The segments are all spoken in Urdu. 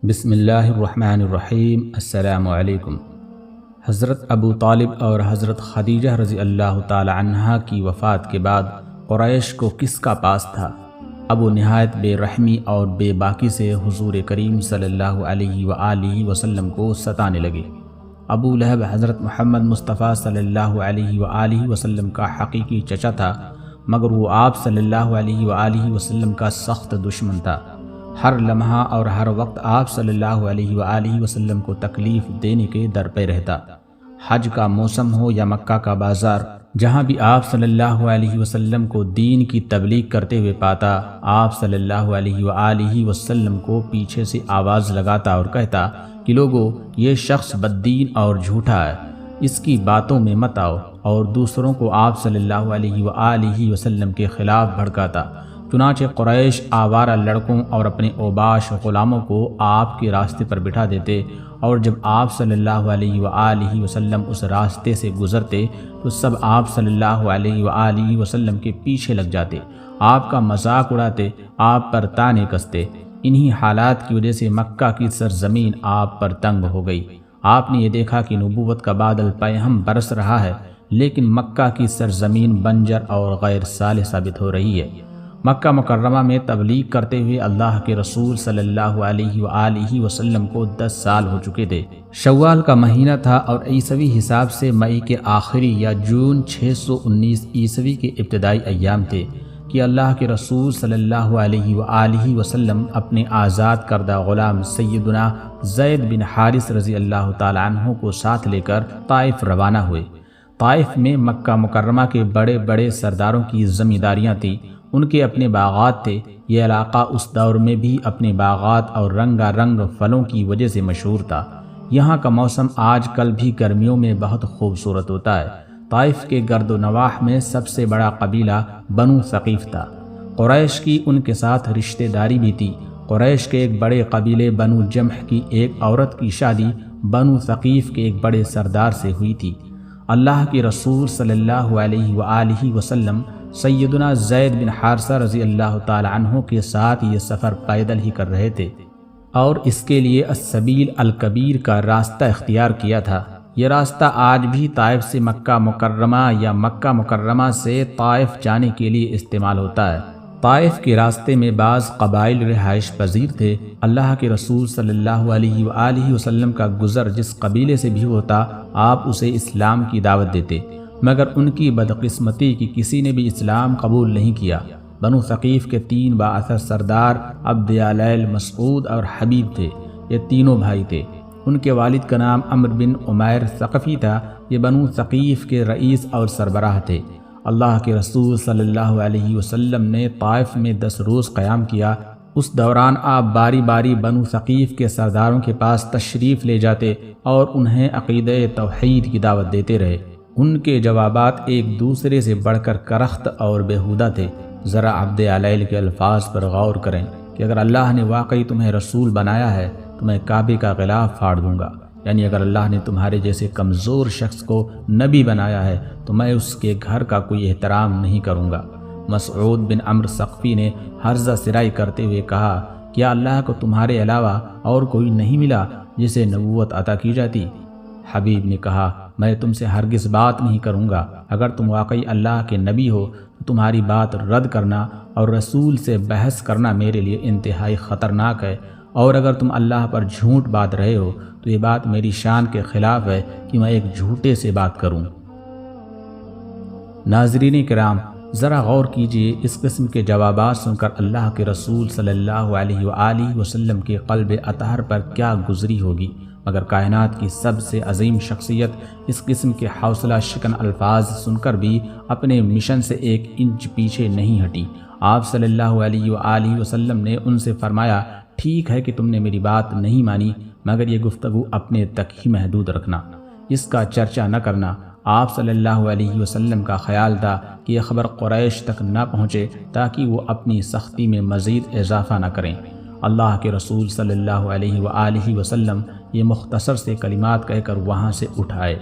بسم اللہ الرحمن الرحیم۔ السلام علیکم۔ حضرت ابو طالب اور حضرت خدیجہ رضی اللہ تعالی عنہا کی وفات کے بعد قریش کو کس کا پاس تھا؟ اب وہ نہایت بے رحمی اور بے باکی سے حضور کریم صلی اللہ علیہ وآلہ وسلم کو ستانے لگے۔ ابو لہب حضرت محمد مصطفیٰ صلی اللہ علیہ وآلہ وسلم کا حقیقی چچا تھا، مگر وہ آپ صلی اللہ علیہ وآلہ وسلم کا سخت دشمن تھا۔ ہر لمحہ اور ہر وقت آپ صلی اللہ علیہ وآلہ وسلم کو تکلیف دینے کے در پہ رہتا۔ حج کا موسم ہو یا مکہ کا بازار، جہاں بھی آپ صلی اللہ علیہ وسلم کو دین کی تبلیغ کرتے ہوئے پاتا، آپ صلی اللہ علیہ وآلہ وسلم کو پیچھے سے آواز لگاتا اور کہتا کہ لوگو، یہ شخص بددین اور جھوٹا ہے، اس کی باتوں میں مت آؤ، اور دوسروں کو آپ صلی اللہ علیہ وآلہ وسلم کے خلاف بھڑکاتا۔ چنانچہ قریش آوارہ لڑکوں اور اپنے اوباش غلاموں کو آپ کے راستے پر بٹھا دیتے، اور جب آپ صلی اللہ علیہ وآلہ وسلم اس راستے سے گزرتے تو سب آپ صلی اللہ علیہ وآلہ وسلم کے پیچھے لگ جاتے، آپ کا مذاق اڑاتے، آپ پر طعنے کستے۔ انہی حالات کی وجہ سے مکہ کی سرزمین آپ پر تنگ ہو گئی۔ آپ نے یہ دیکھا کہ نبوت کا بادل پیہم برس رہا ہے، لیکن مکہ کی سرزمین بنجر اور غیر صالح ثابت ہو رہی ہے۔ مکہ مکرمہ میں تبلیغ کرتے ہوئے اللہ کے رسول صلی اللہ علیہ وآلہ وسلم کو 10 سال ہو چکے تھے۔ شوال کا مہینہ تھا اور عیسوی حساب سے مئی کے آخری یا جون 619 عیسوی کے ابتدائی ایام تھے کہ اللہ کے رسول صلی اللہ علیہ وآلہ وسلم اپنے آزاد کردہ غلام سیدنا زید بن حارث رضی اللہ تعالی عنہ کو ساتھ لے کر طائف روانہ ہوئے۔ طائف میں مکہ مکرمہ کے بڑے بڑے سرداروں کی زمینداریاں تھیں، ان کے اپنے باغات تھے۔ یہ علاقہ اس دور میں بھی اپنے باغات اور رنگا رنگ پھلوں کی وجہ سے مشہور تھا۔ یہاں کا موسم آج کل بھی گرمیوں میں بہت خوبصورت ہوتا ہے۔ طائف کے گرد و نواح میں سب سے بڑا قبیلہ بنو ثقیف تھا۔ قریش کی ان کے ساتھ رشتہ داری بھی تھی۔ قریش کے ایک بڑے قبیلے بنو جمح کی ایک عورت کی شادی بنو ثقیف کے ایک بڑے سردار سے ہوئی تھی۔ اللہ کے رسول صلی اللہ علیہ وآلہ وسلم سیدنا زید بن حارثہ رضی اللہ تعالی عنہ کے ساتھ یہ سفر پیدل ہی کر رہے تھے، اور اس کے لیے السبیل الکبیر کا راستہ اختیار کیا تھا۔ یہ راستہ آج بھی طائف سے مکہ مکرمہ یا مکہ مکرمہ سے طائف جانے کے لیے استعمال ہوتا ہے۔ طائف کے راستے میں بعض قبائل رہائش پذیر تھے۔ اللہ کے رسول صلی اللہ علیہ وآلہ وسلم کا گزر جس قبیلے سے بھی ہوتا، آپ اسے اسلام کی دعوت دیتے، مگر ان کی بدقسمتی کہ کسی نے بھی اسلام قبول نہیں کیا۔ بنو ثقیف کے 3 بااثر سردار عبد یالیل، مسعود اور حبیب تھے۔ یہ تینوں بھائی تھے۔ ان کے والد کا نام عمرو بن عمیر ثقفی تھا۔ یہ بنو ثقیف کے رئیس اور سربراہ تھے۔ اللہ کے رسول صلی اللہ علیہ وسلم نے طائف میں 10 روز قیام کیا۔ اس دوران آپ باری باری بنو ثقیف کے سرداروں کے پاس تشریف لے جاتے اور انہیں عقیدہ توحید کی دعوت دیتے رہے۔ ان کے جوابات ایک دوسرے سے بڑھ کر کرخت اور بیہودہ تھے۔ ذرا عبد یالیل کے الفاظ پر غور کریں کہ اگر اللہ نے واقعی تمہیں رسول بنایا ہے تو میں کعبے کا غلاف پھاڑ دوں گا، یعنی اگر اللہ نے تمہارے جیسے کمزور شخص کو نبی بنایا ہے تو میں اس کے گھر کا کوئی احترام نہیں کروں گا۔ مسعود بن عمرو ثقفی نے ہرزہ سرائی کرتے ہوئے کہا، کیا اللہ کو تمہارے علاوہ اور کوئی نہیں ملا جسے نبوت عطا کی جاتی؟ حبیب نے کہا، میں تم سے ہرگز بات نہیں کروں گا۔ اگر تم واقعی اللہ کے نبی ہو تو تمہاری بات رد کرنا اور رسول سے بحث کرنا میرے لیے انتہائی خطرناک ہے، اور اگر تم اللہ پر جھوٹ باندھ رہے ہو تو یہ بات میری شان کے خلاف ہے کہ میں ایک جھوٹے سے بات کروں۔ ناظرین کرام، ذرا غور کیجئے، اس قسم کے جوابات سن کر اللہ کے رسول صلی اللہ علیہ وآلہ وسلم کے قلب اطہر پر کیا گزری ہوگی، مگر کائنات کی سب سے عظیم شخصیت اس قسم کے حوصلہ شکن الفاظ سن کر بھی اپنے مشن سے 1 انچ پیچھے نہیں ہٹی۔ آپ صلی اللہ علیہ وآلہ وسلم نے ان سے فرمایا، ٹھیک ہے کہ تم نے میری بات نہیں مانی، مگر یہ گفتگو اپنے تک ہی محدود رکھنا، اس کا چرچا نہ کرنا۔ آپ صلی اللہ علیہ وسلم کا خیال تھا کہ یہ خبر قریش تک نہ پہنچے تاکہ وہ اپنی سختی میں مزید اضافہ نہ کریں۔ اللہ کے رسول صلی اللہ علیہ وآلہ وسلم یہ مختصر سے کلمات کہہ کر وہاں سے اٹھائے،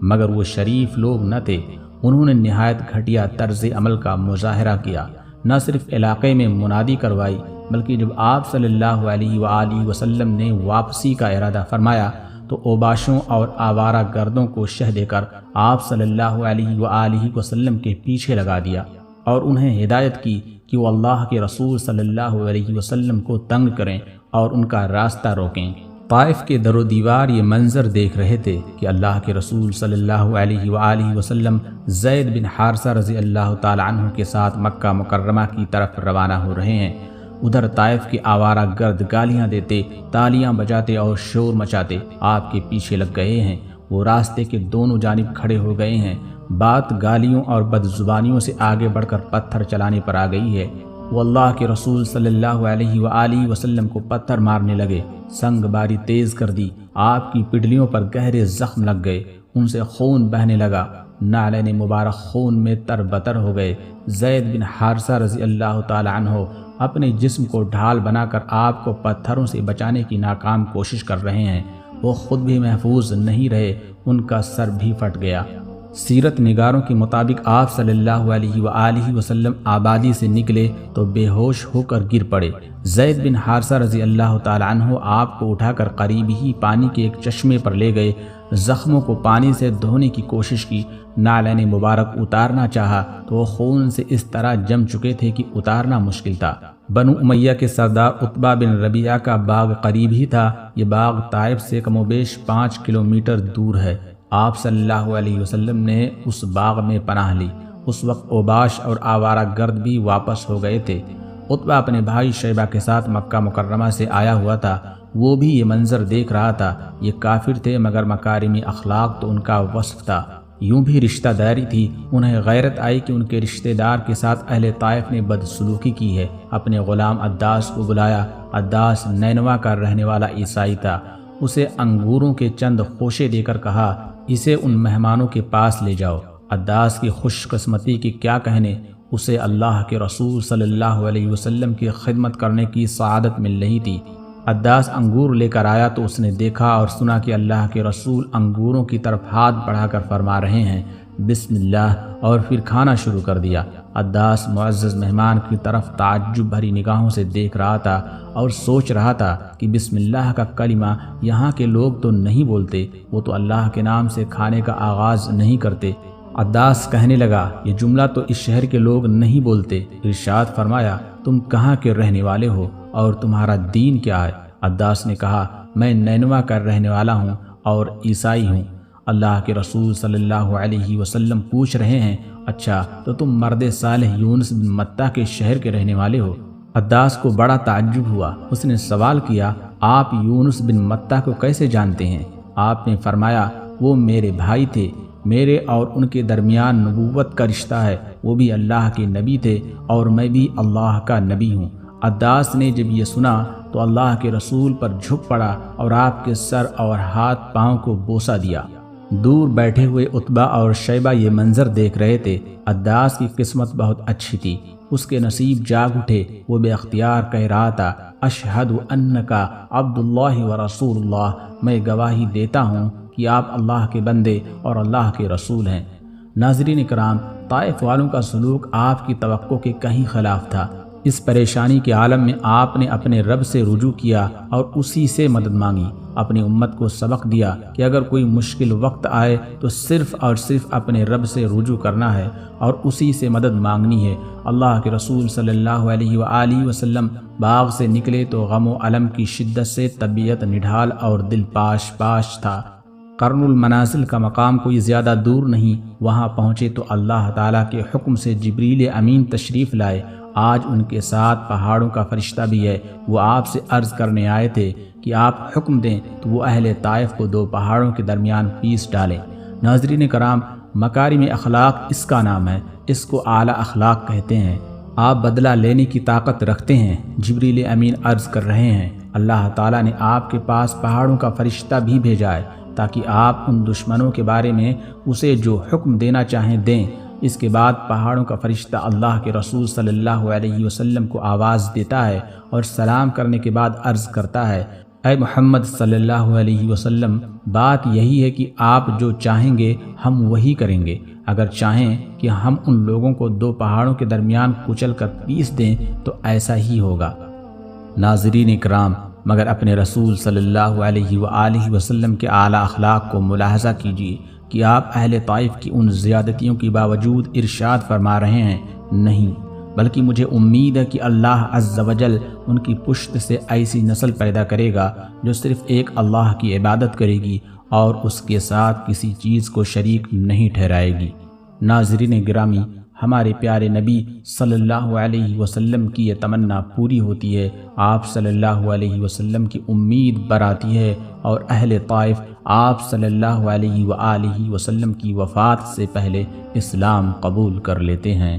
مگر وہ شریف لوگ نہ تھے۔ انہوں نے نہایت گھٹیا طرز عمل کا مظاہرہ کیا۔ نہ صرف علاقے میں منادی کروائی بلکہ جب آپ صلی اللہ علیہ وآلہ وسلم نے واپسی کا ارادہ فرمایا تو اوباشوں اور آوارہ گردوں کو شہ دے کر آپ صلی اللہ علیہ وآلہ وسلم کے پیچھے لگا دیا اور انہیں ہدایت کی کہ وہ اللہ کے رسول صلی اللہ علیہ وسلم کو تنگ کریں اور ان کا راستہ روکیں۔ طائف کے در و دیوار یہ منظر دیکھ رہے تھے کہ اللہ کے رسول صلی اللہ علیہ وآلہ وسلم زید بن حارثہ رضی اللہ تعالی عنہ کے ساتھ مکہ مکرمہ کی طرف روانہ ہو رہے ہیں۔ ادھر طائف کے آوارہ گرد گالیاں دیتے، تالیاں بجاتے اور شور مچاتے آپ کے پیچھے لگ گئے ہیں۔ وہ راستے کے دونوں جانب کھڑے ہو گئے ہیں۔ بات گالیوں اور بد زبانیوں سے آگے بڑھ کر پتھر چلانے پر آ گئی ہے۔ وہ اللہ کے رسول صلی اللہ علیہ وآلہ وسلم کو پتھر مارنے لگے، سنگ باری تیز کر دی، آپ کی پڈلیوں پر گہرے زخم لگ گئے، ان سے خون بہنے لگا، نعلین مبارک خون میں تر بتر ہو گئے۔ زید بن حارثہ رضی اللہ تعالی عنہ اپنے جسم کو ڈھال بنا کر آپ کو پتھروں سے بچانے کی ناکام کوشش کر رہے ہیں۔ وہ خود بھی محفوظ نہیں رہے، ان کا سر بھی پھٹ گیا۔ سیرت نگاروں کے مطابق آپ صلی اللہ علیہ وآلہ وسلم آبادی سے نکلے تو بے ہوش ہو کر گر پڑے۔ زید بن حارثہ رضی اللہ تعالی عنہ آپ کو اٹھا کر قریب ہی پانی کے ایک چشمے پر لے گئے، زخموں کو پانی سے دھونے کی کوشش کی، نعلین مبارک اتارنا چاہا تو وہ خون سے اس طرح جم چکے تھے کہ اتارنا مشکل تھا۔ بنو امیہ کے سردار عتبہ بن ربیعہ کا باغ قریب ہی تھا۔ یہ باغ طائف سے کم و بیش 5 کلومیٹر دور ہے۔ آپ صلی اللہ علیہ وسلم نے اس باغ میں پناہ لی۔ اس وقت اوباش اور آوارہ گرد بھی واپس ہو گئے تھے۔ عتبہ اپنے بھائی شیبہ کے ساتھ مکہ مکرمہ سے آیا ہوا تھا، وہ بھی یہ منظر دیکھ رہا تھا۔ یہ کافر تھے مگر مکارم اخلاق تو ان کا وصف تھا۔ یوں بھی رشتہ داری تھی، انہیں غیرت آئی کہ ان کے رشتہ دار کے ساتھ اہل طائف نے بدسلوکی کی ہے۔ اپنے غلام عداس کو بلایا۔ عداس نینوا کا رہنے والا عیسائی تھا۔ اسے انگوروں کے چند خوشے دے کر کہا، اسے ان مہمانوں کے پاس لے جاؤ۔ عداس کی خوش قسمتی کی کیا کہنے، اسے اللہ کے رسول صلی اللہ علیہ وسلم کی خدمت کرنے کی سعادت مل رہی تھی۔ عداس انگور لے کر آیا تو اس نے دیکھا اور سنا کہ اللہ کے رسول انگوروں کی طرف ہاتھ بڑھا کر فرما رہے ہیں، بسم اللہ، اور پھر کھانا شروع کر دیا۔ عداس معزز مہمان کی طرف تعجب بھری نگاہوں سے دیکھ رہا تھا اور سوچ رہا تھا کہ بسم اللہ کا کلمہ یہاں کے لوگ تو نہیں بولتے، وہ تو اللہ کے نام سے کھانے کا آغاز نہیں کرتے۔ عداس کہنے لگا، یہ جملہ تو اس شہر کے لوگ نہیں بولتے۔ ارشاد فرمایا، تم کہاں کے رہنے والے ہو اور تمہارا دین کیا ہے؟ عداس نے کہا، میں نینوا کا رہنے والا ہوں اور عیسائی ہوں۔ اللہ کے رسول صلی اللہ علیہ وسلم پوچھ رہے ہیں، اچھا تو تم مرد صالح یونس بن متہ کے شہر کے رہنے والے ہو؟ عداس کو بڑا تعجب ہوا۔ اس نے سوال کیا، آپ یونس بن متہ کو کیسے جانتے ہیں؟ آپ نے فرمایا، وہ میرے بھائی تھے، میرے اور ان کے درمیان نبوت کا رشتہ ہے، وہ بھی اللہ کے نبی تھے اور میں بھی اللہ کا نبی ہوں۔ عداس نے جب یہ سنا تو اللہ کے رسول پر جھک پڑا اور آپ کے سر اور ہاتھ پاؤں کو بوسہ دیا۔ دور بیٹھے ہوئے عتبہ اور شیبہ یہ منظر دیکھ رہے تھے۔ عداس کی قسمت بہت اچھی تھی، اس کے نصیب جاگ اٹھے۔ وہ بے اختیار کہہ رہا تھا، اشہد انکا عبد اللہ و رسول اللہ، میں گواہی دیتا ہوں کہ آپ اللہ کے بندے اور اللہ کے رسول ہیں۔ ناظرین کرام، طائف والوں کا سلوک آپ کی توقع کے کہیں خلاف تھا۔ اس پریشانی کے عالم میں آپ نے اپنے رب سے رجوع کیا اور اسی سے مدد مانگی۔ اپنی امت کو سبق دیا کہ اگر کوئی مشکل وقت آئے تو صرف اور صرف اپنے رب سے رجوع کرنا ہے اور اسی سے مدد مانگنی ہے۔ اللہ کے رسول صلی اللہ علیہ وآلہ وسلم باغ سے نکلے تو غم و الم کی شدت سے طبیعت نڈھال اور دل پاش پاش تھا۔ قرن المنازل کا مقام کوئی زیادہ دور نہیں۔ وہاں پہنچے تو اللہ تعالیٰ کے حکم سے جبریل امین تشریف لائے۔ آج ان کے ساتھ پہاڑوں کا فرشتہ بھی ہے۔ وہ آپ سے عرض کرنے آئے تھے کہ آپ حکم دیں تو وہ اہل طائف کو 2 پہاڑوں کے درمیان پیس ڈالیں۔ ناظرین کرام، مکارم اخلاق اس کا نام ہے، اس کو اعلیٰ اخلاق کہتے ہیں۔ آپ بدلہ لینے کی طاقت رکھتے ہیں۔ جبریل امین عرض کر رہے ہیں، اللہ تعالیٰ نے آپ کے پاس پہاڑوں کا فرشتہ بھی بھیجا ہے تاکہ آپ ان دشمنوں کے بارے میں اسے جو حکم دینا چاہیں دیں۔ اس کے بعد پہاڑوں کا فرشتہ اللہ کے رسول صلی اللہ علیہ وسلم کو آواز دیتا ہے اور سلام کرنے کے بعد عرض کرتا ہے، اے محمد صلی اللہ علیہ وسلم، بات یہی ہے کہ آپ جو چاہیں گے ہم وہی کریں گے۔ اگر چاہیں کہ ہم ان لوگوں کو 2 پہاڑوں کے درمیان کچل کر پیس دیں تو ایسا ہی ہوگا۔ ناظرین اکرام، مگر اپنے رسول صلی اللہ علیہ وآلہ وسلم کے اعلیٰ اخلاق کو ملاحظہ کیجیے کہ آپ اہل طائف کی ان زیادتیوں کے باوجود ارشاد فرما رہے ہیں، نہیں بلکہ مجھے امید ہے کہ اللہ عز و جل ان کی پشت سے ایسی نسل پیدا کرے گا جو صرف ایک اللہ کی عبادت کرے گی اور اس کے ساتھ کسی چیز کو شریک نہیں ٹھہرائے گی۔ ناظرین گرامی، ہمارے پیارے نبی صلی اللہ علیہ وسلم کی یہ تمنا پوری ہوتی ہے، آپ صلی اللہ علیہ وسلم کی امید براتی ہے اور اہل طائف آپ صلی اللہ علیہ وآلہ وسلم کی وفات سے پہلے اسلام قبول کر لیتے ہیں۔